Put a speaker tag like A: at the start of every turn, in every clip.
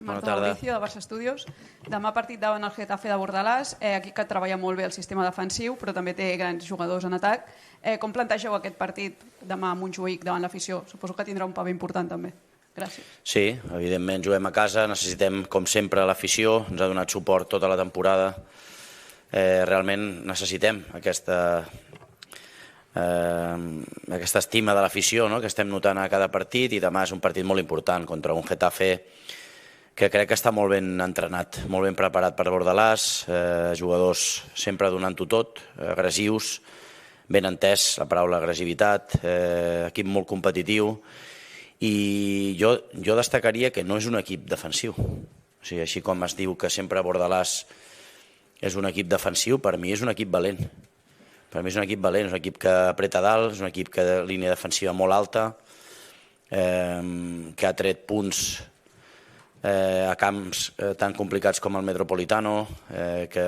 A: Marta Mauricio, de Barça Estudios. Demà partit davant el Getafe de Bordalàs, aquí que treballa molt bé el sistema defensiu, però també té grans jugadors en atac. Com plantegeu aquest partit demà a Montjuïc davant l'afició? Suposo que tindrà un paper important també. Gràcies.
B: Sí, evidentment juguem a casa, necessitem com sempre l'afició, ens ha donat suport tota la temporada. Realment necessitem aquesta estima de l'afició que estem notant a cada partit, i demà és un partit molt important contra un Getafe que crec que està molt ben entrenat, molt ben preparat per Bordalàs, jugadors sempre donant-ho tot, agressius, ben entès la paraula agressivitat, equip molt competitiu, i jo destacaria que no és un equip defensiu. O sigui, així com es diu que sempre Bordalàs és un equip defensiu, per mi és un equip valent. Per mi és un equip valent, és un equip que apreta dalt, és un equip que té línia defensiva molt alta, que ha tret punts a camps tan complicats com el Metropolitano, que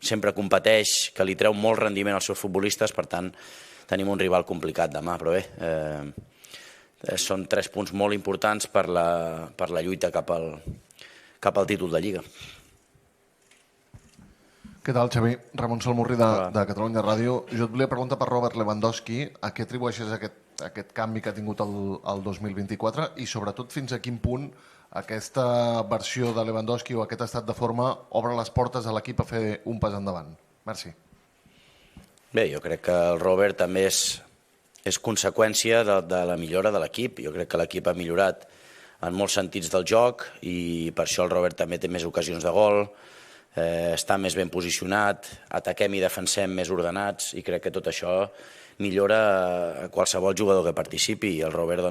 B: sempre competeix, que li treu molt rendiment als seus futbolistes, per tant tenim un rival complicat demà, però bé, són 3 punts molt importants per la lluita cap al títol de Lliga.
C: Què tal, Xavi? Ramon Salmurri de Catalunya Ràdio. Jo et volia preguntar per Robert Lewandowski, a què atribueixes aquest canvi que ha tingut el 2024 i sobretot fins a quin punt aquesta versió de Lewandowski o aquest estat de forma obre les portes a l'equip a fer un pas endavant. Merci.
B: Bé, jo crec que el Robert també és conseqüència de la millora de l'equip. Jo crec que l'equip ha millorat en molts sentits del joc i per això el Robert també té més ocasions de gol, està més ben posicionat, ataquem i defensem més ordenats, i crec que tot això millora a qualsevol jugador que participi, i el Robert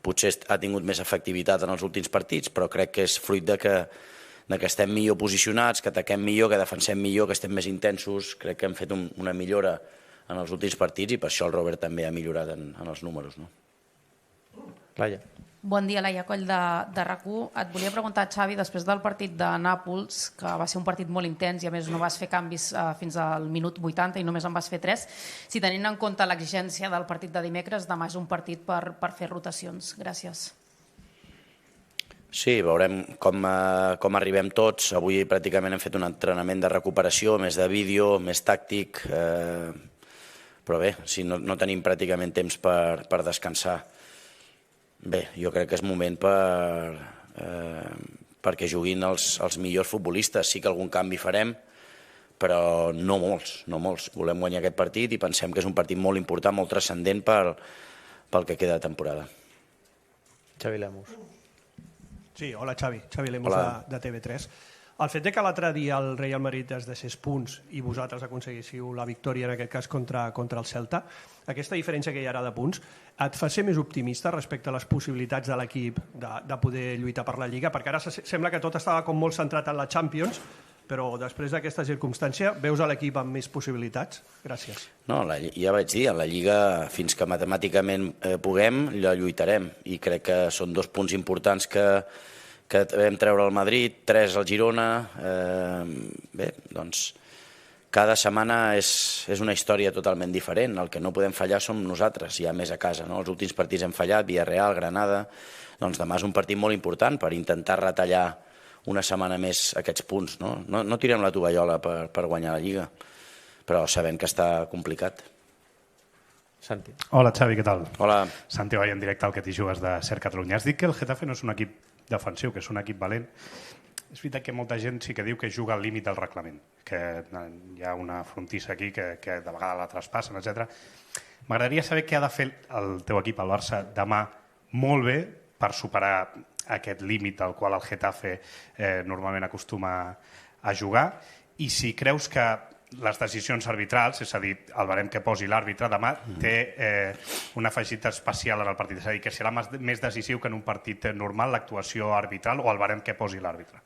B: potser ha tingut més efectivitat en els últims partits, però crec que és fruit de que estem millor posicionats, que ataquem millor, que defensem millor, que estem més intensos. Crec que hem fet una millora en els últims partits i per això el Robert també ha millorat en els números.
D: Laia.
E: Bon dia, Laia Coll de RAC1. Et volia preguntar, Xavi, després del partit de Nàpols, que va ser un partit molt intens i a més no vas fer canvis fins al minut 80 i només en vas fer 3, si tenint en compte l'exigència del partit de dimecres, demà és un partit per fer rotacions. Gràcies.
B: Sí, veurem com arribem tots. Avui pràcticament hem fet un entrenament de recuperació, més de vídeo, més tàctic, però bé, no tenim pràcticament temps per descansar. Bé, jo crec que és moment perquè juguin els millors futbolistes. Sí que algun canvi farem, però no molts. Volem guanyar aquest partit i pensem que és un partit molt important, molt transcendent pel que queda de temporada.
D: Xavi Lemus.
F: Sí, hola Xavi Lemus de TV3. El fet que l'altre dia el Real Madrid es deixés punts i vosaltres aconseguíssiu la victòria, en aquest cas contra el Celta, aquesta diferència que hi ha ara de punts, et fa ser més optimista respecte a les possibilitats de l'equip de poder lluitar per la Lliga? Perquè ara sembla que tot estava com molt centrat en la Champions, però després d'aquesta circumstància veus l'equip amb més possibilitats? Gràcies.
B: No, ja vaig dir, en la Lliga, fins que matemàticament puguem, la lluitarem, i crec que són 2 punts importants que vam treure al Madrid, 3 al Girona. Bé, doncs cada setmana és una història totalment diferent. El que no podem fallar som nosaltres, ja més a casa. Els últims partits hem fallat, Villarreal, Granada. Doncs demà és un partit molt important per intentar retallar una setmana més aquests punts. No tirem la tovallola per guanyar la Lliga, però sabem que està complicat.
D: Santi.
G: Hola Xavi, què tal?
B: Hola.
G: Santi Vall, en directe al Que t'hi jugues de Ser Catalunya. Has dit que el Getafe no és un equip defensiu, que és un equip valent. És veritat que molta gent sí que diu que juga al límit del reglament, que hi ha una frontissa aquí que de vegades la traspassen, etc. M'agradaria saber què ha de fer el teu equip, el Barça, demà molt bé per superar aquest límit al qual el Getafe normalment acostuma a jugar, i si creus que les decisions arbitrals, és a dir, el barem que posi l'àrbitre demà, té un afegit especial en el partit. És a dir, que serà més decisiu que en un partit normal l'actuació arbitral o el barem que posi l'àrbitre.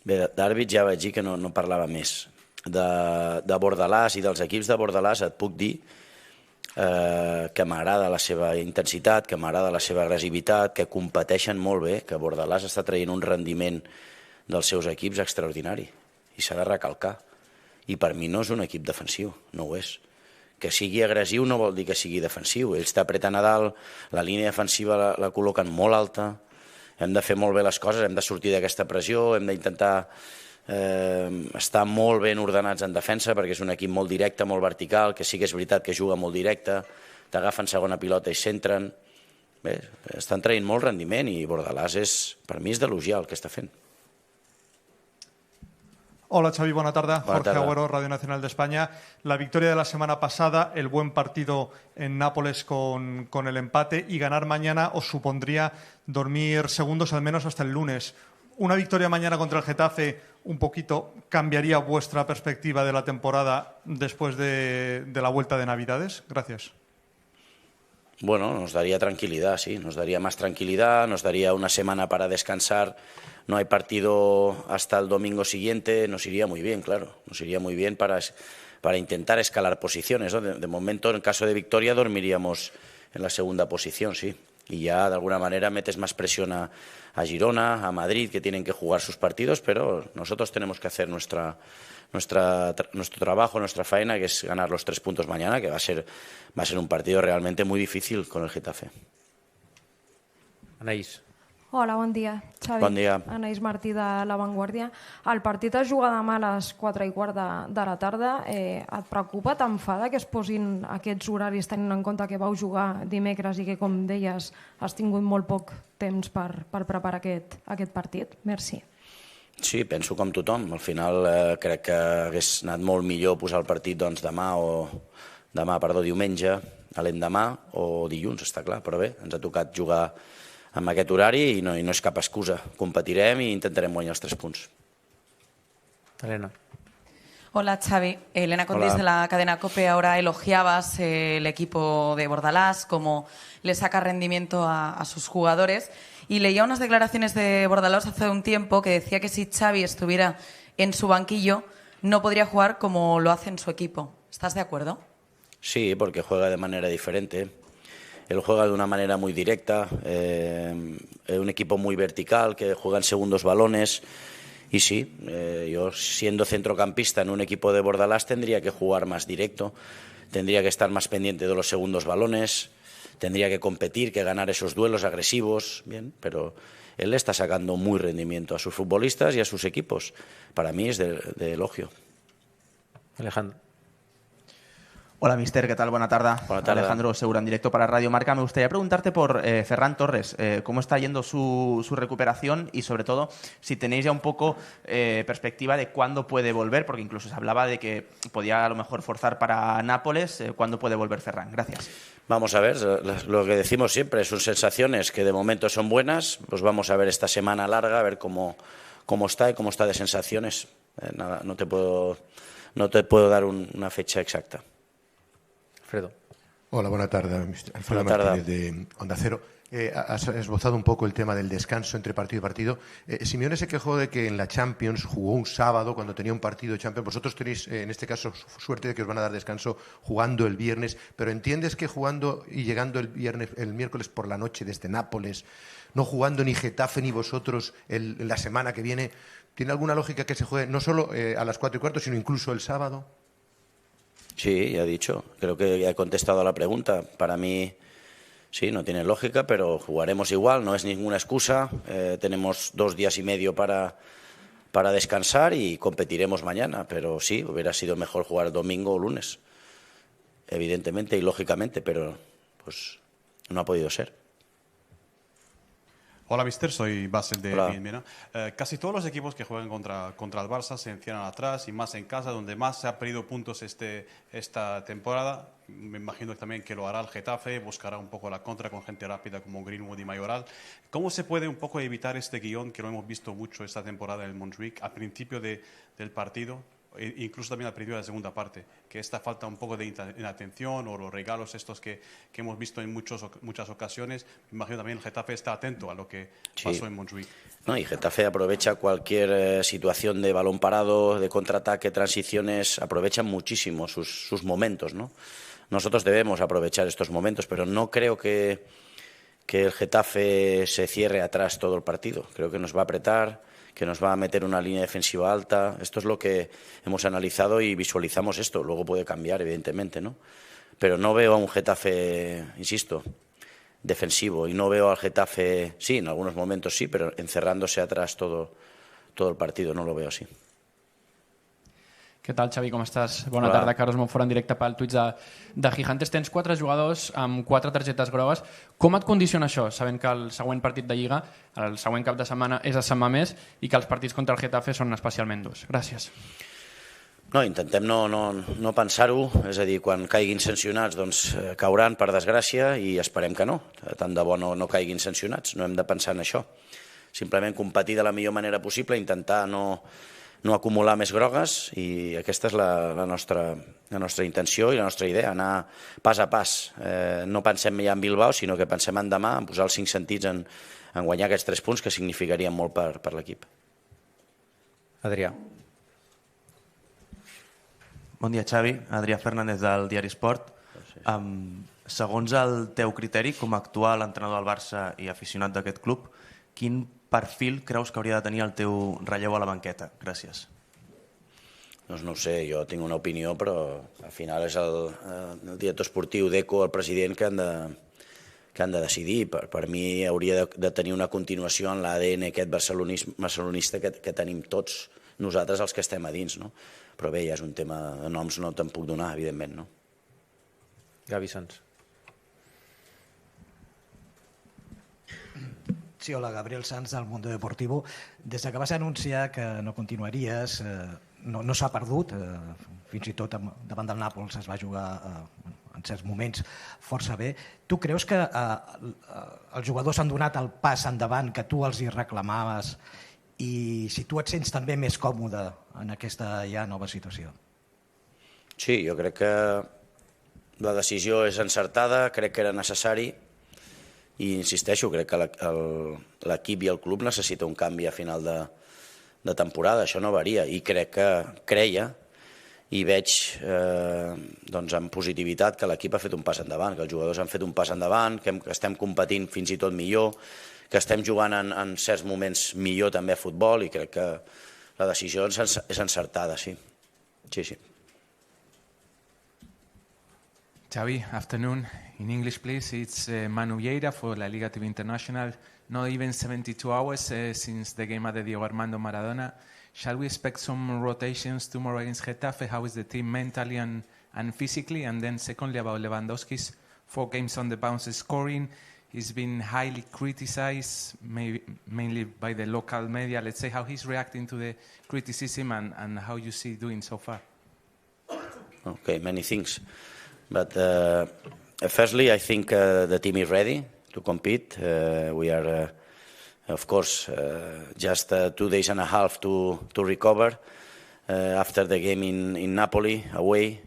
B: Bé, d'àrbits ja vaig dir que no parlava més. De Bordalàs i dels equips de Bordalàs et puc dir que m'agrada la seva intensitat, que m'agrada la seva agressivitat, que competeixen molt bé, que Bordalàs està traient un rendiment dels seus equips extraordinari i s'ha de recalcar. I per mi no és un equip defensiu, no ho és. Que sigui agressiu no vol dir que sigui defensiu. Ells t'apreten a dalt, la línia defensiva la col·loquen molt alta hem de fer molt bé les coses, hem de sortir d'aquesta pressió, hem d'intentar estar molt ben ordenats en defensa, perquè és un equip molt directe, molt vertical, que sí que és veritat que juga molt directe, t'agafen segona pilota i centren. Bé, estan traient molt rendiment i Bordalàs per mi és d'elogiar el que està fent.
H: Hola Xavi, buena tarde.
B: Buena
H: Jorge
B: tarde.
H: Agüero, Radio Nacional de España. La victoria de la semana pasada, el buen partido en Nápoles con el empate y ganar mañana os supondría dormir segundos al menos hasta el lunes. ¿Una victoria mañana contra el Getafe un poquito cambiaría vuestra perspectiva de la temporada después de la vuelta de Navidades? Gracias.
B: Bueno, nos daría tranquilidad, sí, nos daría más tranquilidad, nos daría una semana para descansar. No hay partido hasta el domingo siguiente, nos iría muy bien, claro, nos iría muy bien para intentar escalar posiciones, ¿no? De momento, en caso de victoria, dormiríamos en la segunda posición, sí. Y ya, de alguna manera, metes más presión a Girona, a Madrid, que tienen que jugar sus partidos, pero nosotros tenemos que hacer nuestro trabajo, nuestra faena, que es ganar los 3 puntos mañana, que va a ser un partido realmente muy difícil con el Getafe.
D: Anaïs.
I: Hola, bon dia. Xavi,
B: Bon dia.
I: Anaïs Martí de La Vanguardia. El partit es juga demà a les 4:15 de la tarda. Et preocupa, t'enfada que es posin aquests horaris tenint en compte que vau jugar dimecres i que, com deies, has tingut molt poc temps per preparar aquest partit? Merci.
B: Sí, penso com tothom. Al final crec que hagués anat molt millor posar el partit doncs, diumenge, a l'endemà o dilluns, està clar, però bé, ens ha tocat jugar amb aquest horari i no és cap excusa. Competirem i intentarem guanyar els 3 punts.
D: Elena.
J: Hola Xavi, Elena Condis
B: Hola.
J: de la cadena COPE. Ahora elogiabas el equipo de Bordalás, cómo le saca rendimiento a sus jugadores, y leía unas declaraciones de Bordalás hace un tiempo que decía que si Xavi estuviera en su banquillo no podría jugar como lo hace en su equipo. ¿Estás de acuerdo?
B: Sí, porque juega de manera diferente. Él juega de una manera muy directa, un equipo muy vertical que juega en segundos balones. Y sí, yo siendo centrocampista en un equipo de Bordalás tendría que jugar más directo, tendría que estar más pendiente de los segundos balones, tendría que competir, que ganar esos duelos agresivos, bien, pero él le está sacando muy rendimiento a sus futbolistas y a sus equipos. Para mí es de elogio.
D: Alejandro.
K: Hola, mister, ¿qué tal? Buena tarde.
B: Buena tarde.
K: Alejandro Segura, en directo para Radio Marca. Me gustaría preguntarte por Ferran Torres, cómo está yendo su recuperación y, sobre todo, si tenéis ya un poco perspectiva de cuándo puede volver, porque incluso se hablaba de que podía a lo mejor forzar para Nápoles. ¿Cuándo puede volver Ferran? Gracias.
B: Vamos a ver, lo que decimos siempre son sensaciones que de momento son buenas, pues vamos a ver esta semana larga, a ver cómo está y cómo está de sensaciones. Nada, no te puedo dar una fecha exacta.
D: Alfredo.
L: Hola, buena tarde. Alfredo
B: Buena tarde.
L: Martínez de Onda Cero. Has esbozado un poco el tema del descanso entre partido y partido. Simeone se quejó de que en la Champions jugó un sábado cuando tenía un partido de Champions. Vosotros tenéis, en este caso, suerte de que os van a dar descanso jugando el viernes, pero ¿entiendes que jugando y llegando el miércoles por la noche desde Nápoles, no jugando ni Getafe ni vosotros la semana que viene, tiene alguna lógica que se juegue no solo a las 4:15, sino incluso el sábado?
B: Sí, ya he dicho. Creo que ya he contestado a la pregunta. Para mí, sí, no tiene lógica, pero jugaremos igual. No es ninguna excusa. Tenemos 2 días y medio para descansar y competiremos mañana. Pero sí, hubiera sido mejor jugar domingo o lunes. Evidentemente y lógicamente, pero pues no ha podido ser.
M: Hola, mister. Soy Basel de
B: Hola.
M: Miena. Casi todos los equipos que juegan contra el Barça se encierran atrás y más en casa, donde más se ha perdido puntos esta temporada. Me imagino también que lo hará el Getafe, buscará un poco la contra con gente rápida como Greenwood y Mayoral. ¿Cómo se puede un poco evitar este guión que lo hemos visto mucho esta temporada en el Montjuic al principio del partido? Incluso también al principio de la segunda parte, que esta falta un poco de inatención o los regalos estos que hemos visto en muchas ocasiones. Me imagino también el Getafe está atento a lo que pasó en Montjuic.
B: No, y Getafe aprovecha cualquier situación de balón parado, de contraataque, transiciones, aprovechan muchísimo sus momentos, ¿no? Nosotros debemos aprovechar estos momentos, pero no creo que el Getafe se cierre atrás todo el partido. Creo que nos va a apretar, que nos va a meter una línea defensiva alta. Esto es lo que hemos analizado y visualizamos esto. Luego puede cambiar, evidentemente, ¿no? Pero no veo a un Getafe, insisto, defensivo y no veo al Getafe, sí, en algunos momentos sí, pero encerrándose atrás todo el partido, no lo veo así.
N: Què tal, Xavi, com estàs? Bona tarda, Carlos Montfort en directe pel Twitch de Gigantes. Tens 4 jugadors amb 4 targetes grogues. Com et condiciona això, sabent que el següent partit de Lliga, el següent cap de setmana és a Sant Mamés i que els partits contra el Getafe són especialment durs? Gràcies.
B: No, intentem no pensar-ho, és a dir, quan caiguin sancionats doncs cauran per desgràcia i esperem que no, tant de bo no caiguin sancionats, no hem de pensar en això. Simplement competir de la millor manera possible, intentar no acumular més grogues i aquesta és la nostra intenció i la nostra idea, anar pas a pas. No pensem ja en Bilbao, sinó que pensem en demà, en posar els 5 sentits en guanyar aquests 3 punts que significarien molt per l'equip.
D: Adrià.
K: Bon dia, Xavi. Adrià Fernández del Diari Esport. Segons el teu criteri, com a actual entrenador del Barça i aficionat d'aquest club, quin perfil creus que hauria de tenir el teu relleu a la banqueta? Gràcies.
B: Doncs no ho sé, jo tinc una opinió, però al final és el director esportiu, Deco, el president, que han de decidir. Per mi hauria de tenir una continuació en l'ADN aquest barcelonista que tenim tots nosaltres els que estem a dins, no? Però bé, ja és un tema de noms, no te'n puc donar, evidentment, no?
D: Gavi Sons.
O: Sí, hola, Gabriel Sanz del Mundo Deportivo. Des que vas anunciar que no continuaries, no s'ha perdut, fins i tot davant del Nàpols es va jugar en certs moments força bé. Tu creus que els jugadors han donat el pas endavant que tu els hi reclamaves i si tu et sents també més còmode en aquesta ja nova situació?
B: Sí, jo crec que la decisió és encertada, crec que era necessari i insisteixo, crec que l'equip i el club necessita un canvi a final de temporada, això no varia i creia i veig amb positivitat que l'equip ha fet un pas endavant, que els jugadors han fet un pas endavant, que estem competint fins i tot millor, que estem jugant en certs moments millor també a futbol i crec que la decisió és encertada, sí. Sí.
P: Xavi, afternoon. In English, please. It's Manu Vieira for La Liga TV International. Not even 72 hours since the game at the Diego Armando Maradona. Shall we expect some rotations tomorrow against Getafe? How is the team mentally and physically? And then secondly, about Lewandowski's 4 games on the bounce scoring. He's been highly criticized, mainly by the local media. Let's say how he's reacting to the criticism and how you see doing so far.
B: Okay, many things. But firstly, I think the team is ready to compete. We are, of course, just 2 days and a half to recover after the game in Napoli, away,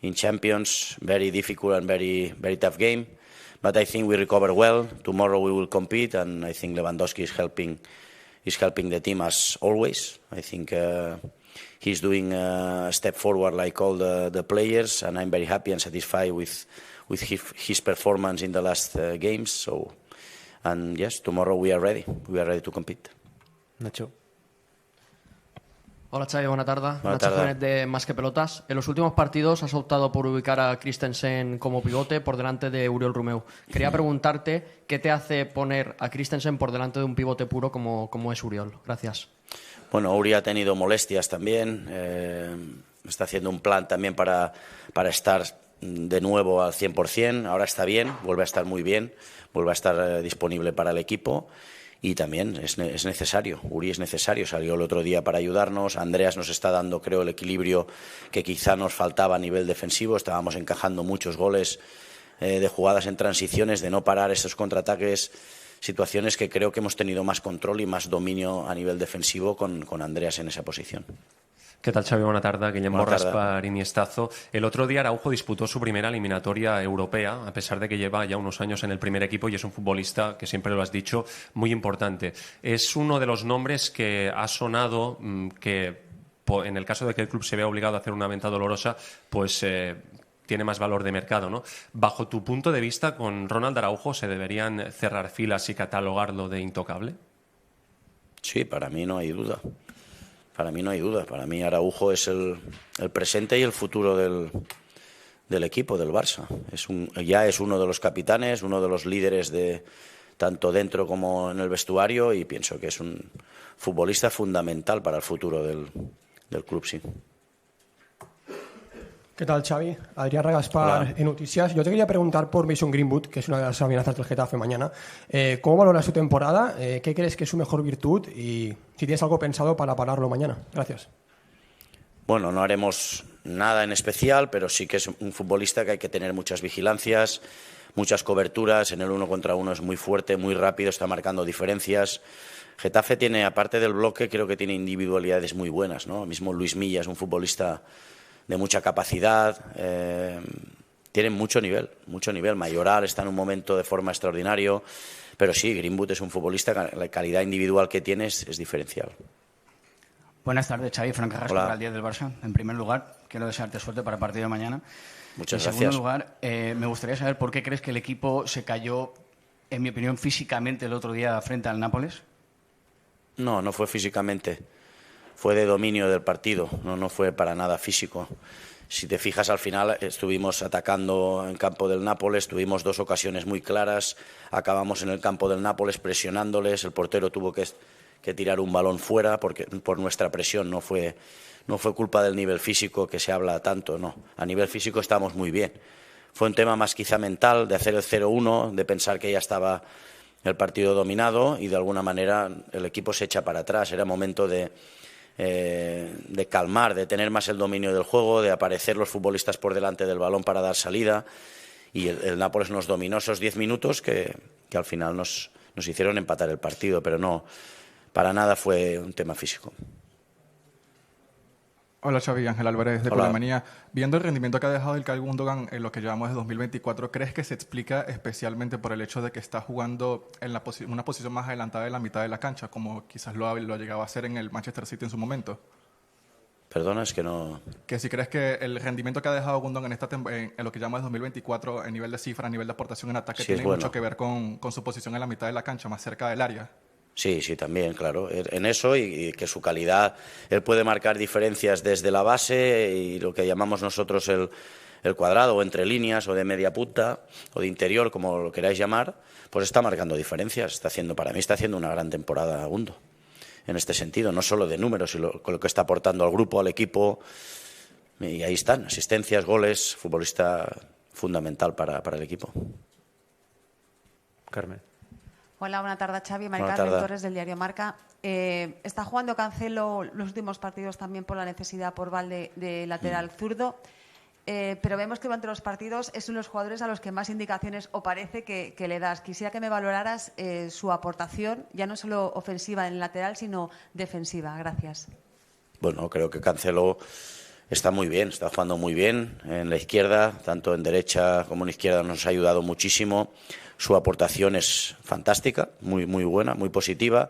B: in Champions. Very difficult and very, very tough game. But I think we recover well. Tomorrow we will compete, and I think Lewandowski is helping the team as always. I think he's doing a step forward like all the players, and I'm very happy and satisfied with his performance in the last games. So, and yes, tomorrow we are ready. We are ready to compete.
D: Nacho.
Q: Hola Xavi, buena tarde.
B: Buena
Q: Nacho
B: tarde.
Q: Jiménez de Más que Pelotas. En los últimos partidos has optado por ubicar a Christensen como pivote por delante de Oriol Romeu. Quería preguntarte qué te hace poner a Christensen por delante de un pivote puro como es Oriol. Gracias.
B: Bueno, Uri ha tenido molestias también. Está haciendo un plan también para estar de nuevo al 100%. Ahora está bien, vuelve a estar muy bien, vuelve a estar disponible para el equipo. Y también es necesario, Uri es necesario, salió el otro día para ayudarnos, Andreas nos está dando, creo, el equilibrio que quizá nos faltaba a nivel defensivo, estábamos encajando muchos goles de jugadas en transiciones, de no parar esos contraataques, situaciones que creo que hemos tenido más control y más dominio a nivel defensivo con Andreas en esa posición.
R: ¿Qué tal, Xavi? Buena tarde. Guillem
B: Buena
R: Borras
B: tarde.
R: para Iniestazo. El otro día Araujo disputó su primera eliminatoria europea, a pesar de que lleva ya unos años en el primer equipo y es un futbolista, que siempre lo has dicho, muy importante. Es uno de los nombres que ha sonado que, en el caso de que el club se vea obligado a hacer una venta dolorosa, pues tiene más valor de mercado, ¿no? Bajo tu punto de vista, ¿con Ronald Araujo se deberían cerrar filas y catalogarlo de intocable?
B: Sí, para mí no hay duda. Para mí no hay duda. Para mí Araujo es el presente y el futuro del equipo, del Barça. Ya es uno de los capitanes, uno de los líderes tanto dentro como en el vestuario, y pienso que es un futbolista fundamental para el futuro del club, sí.
S: ¿Qué tal, Xavi? Adrián Ragaspar en Noticias. Yo te quería preguntar por Mason Greenwood, que es una de las amenazas del Getafe mañana. ¿Cómo valora su temporada? ¿Qué crees que es su mejor virtud? Y si tienes algo pensado para pararlo mañana. Gracias.
B: Bueno, no haremos nada en especial, pero sí que es un futbolista que hay que tener muchas vigilancias, muchas coberturas. En el 1 contra 1 es muy fuerte, muy rápido, está marcando diferencias. Getafe tiene, aparte del bloque, creo que tiene individualidades muy buenas, ¿no? El mismo Luis Milla es un futbolista de mucha capacidad, tienen mucho nivel. Mayoral está en un momento de forma extraordinario, pero sí, Greenwood es un futbolista, la calidad individual que tiene es diferencial.
T: Buenas tardes, Xavi. Fran Carrasco para el Día del Barça. En primer lugar, quiero desearte suerte para el partido de mañana.
B: Muchas
T: gracias. En segundo lugar,
B: gracias.
T: Me gustaría saber por qué crees que el equipo se cayó, en mi opinión, físicamente el otro día frente al Nápoles.
B: No fue físicamente. Fue de dominio del partido, no fue para nada físico. Si te fijas, al final estuvimos atacando en campo del Nápoles, tuvimos 2 ocasiones muy claras, acabamos en el campo del Nápoles presionándoles, el portero tuvo que tirar un balón fuera por nuestra presión, no fue culpa del nivel físico que se habla tanto, no. A nivel físico estamos muy bien. Fue un tema más quizá mental, de hacer el 0-1, de pensar que ya estaba el partido dominado y de alguna manera el equipo se echa para atrás. Era momento de calmar, de tener más el dominio del juego, de aparecer los futbolistas por delante del balón para dar salida, y el Nápoles nos dominó esos 10 minutos que al final nos hicieron empatar el partido, pero no, para nada fue un tema físico.
U: Hola Xavi, Ángel Álvarez de
B: Hola.
U: Polemanía. Viendo el rendimiento que ha dejado Ilkay Gundogan en lo que llevamos de 2024, ¿crees que se explica especialmente por el hecho de que está jugando en una posición más adelantada de la mitad de la cancha, como quizás lo ha llegado a hacer en el Manchester City en su momento?
B: Perdona, es que no...
U: Que si crees que el rendimiento que ha dejado Gundogan en lo que llamamos 2024, en nivel de cifra, a nivel de aportación en ataque,
B: Sí,
U: tiene
B: es bueno.
U: mucho que ver con su posición en la mitad de la cancha, más cerca del área.
B: Sí, también, claro. En eso y que su calidad, él puede marcar diferencias desde la base y lo que llamamos nosotros el cuadrado, o entre líneas, o de media punta, o de interior, como lo queráis llamar, pues está marcando diferencias. Para mí está haciendo una gran temporada Gundo, en este sentido, no solo de números, sino con lo que está aportando al grupo, al equipo. Y ahí están, asistencias, goles, futbolista fundamental para el equipo.
D: Carmen.
V: Hola, buena tarde, Xavi.
B: Buena
V: Maricarmen
B: tarde.
V: Torres, del diario Marca. Está jugando Cancelo los últimos partidos también por la necesidad por Valde de lateral zurdo, pero vemos que durante los partidos es uno de los jugadores a los que más indicaciones o parece que le das. Quisiera que me valoraras su aportación, ya no solo ofensiva en el lateral, sino defensiva. Gracias.
B: Bueno, creo que Cancelo está muy bien, está jugando muy bien en la izquierda, tanto en derecha como en izquierda nos ha ayudado muchísimo. Su aportación es fantástica, muy buena, muy positiva.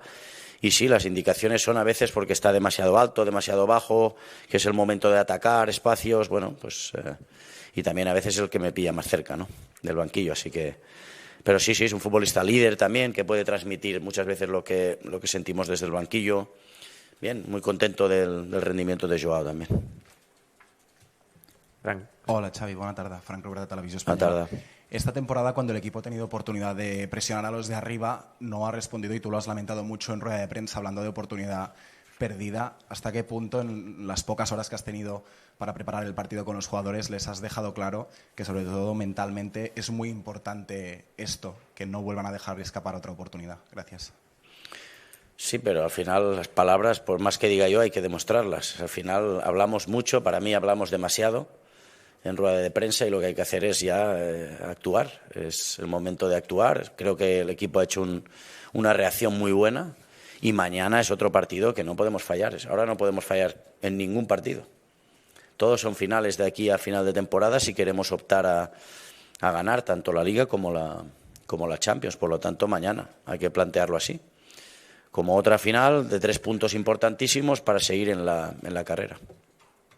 B: Y sí, las indicaciones son a veces porque está demasiado alto, demasiado bajo, que es el momento de atacar espacios, y también a veces es el que me pilla más cerca, ¿no?, del banquillo, así que... Pero sí, es un futbolista líder también, que puede transmitir muchas veces lo que sentimos desde el banquillo. Bien, muy contento del rendimiento de Joao también.
W: Hola Xavi, buena tarde. Frank Robert de Televisió
B: Buena
W: Espanyola.
B: tarde.
W: Esta temporada, cuando el equipo ha tenido oportunidad de presionar a los de arriba, no ha respondido, y tú lo has lamentado mucho en rueda de prensa hablando de oportunidad perdida. ¿Hasta qué punto, en las pocas horas que has tenido para preparar el partido con los jugadores, les has dejado claro que, sobre todo mentalmente, es muy importante esto, que no vuelvan a dejar escapar otra oportunidad? Gracias.
B: Sí, pero al final las palabras, por más que diga yo, hay que demostrarlas. Al final hablamos mucho, para mí hablamos demasiado en rueda de prensa, y lo que hay que hacer es ya actuar. Es el momento de actuar. Creo que el equipo ha hecho una reacción muy buena, y mañana es otro partido que no podemos fallar. Ahora no podemos fallar en ningún partido. Todos son finales de aquí a final de temporada si queremos optar a ganar tanto la Liga como la Champions. Por lo tanto, mañana hay que plantearlo así, como otra final de 3 puntos importantísimos para seguir en la carrera.